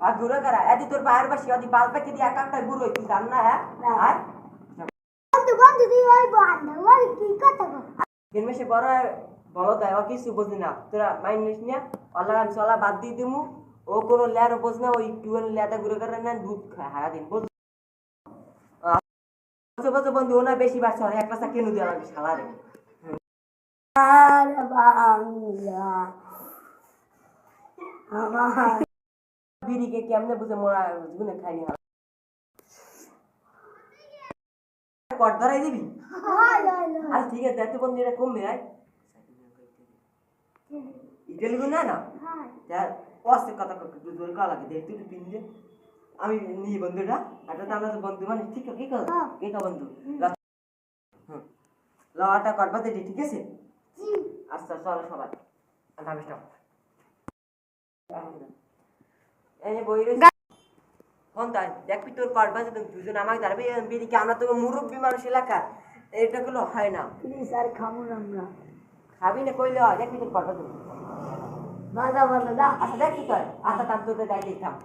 আর ঘুরে করা এদি তোর বাইরের বাসি অদি বাল পেকে দিয়ে একাটা ঘুরো তুই জান না হ্যাঁ আর বন্ধু বন্ধু তুই ওই বান্ধব ওই কি কথা বল গেমে বড় বলো তাই ও কিছু বুঝি না তোরা মাইন্ড নিস না আল্লাহ আমি চলা বাদ দিয়ে দিমু ও কোনো লেয়ার বোঝ না ওই টুয়েল লেয়াটা ঘুরে করে না দুধ খায় হারা দিন বুঝ বুঝো বন্ধু ও না বেশি বার চলে একটা চা কেন দিয়ে লাগবে শালা রে আর বাংলা আমার বিড়িকে কেমনে বুঝে মোরা জীবনে খাইনি কট ধরাই দিবি আচ্ছা ঠিক আছে এত বন্ধু এটা কমবে আয় ইটেলগু না না তার অস্তে কথা একটু জোরে কা লাগে দেখ তুই পিন দে আমি নিয়ে বন্ধুটা এটা তো আমরা তো বন্ধু মানে ঠিক কি কর কি কা বন্ধু হুম লাটা করবাতে ঠিক আছে জি আচ্ছা চলো সবাই আল্লাহ হাফেজ এই বই রে কোন তাই দেখবি তোর করবাতে তুমি দুজন আমাকে দাঁড়াবে বিড়ি কি আমরা তো মুরব্বি মানুষ এলাকা এটা গুলো হয় না প্লিজ আর খাবো না আমরা খাবি না কইলে হয় দেখবি তোর করবাতে বাজা বাজা দা আচ্ছা দেখি তোর আচ্ছা তার তোদের গাইলে থাম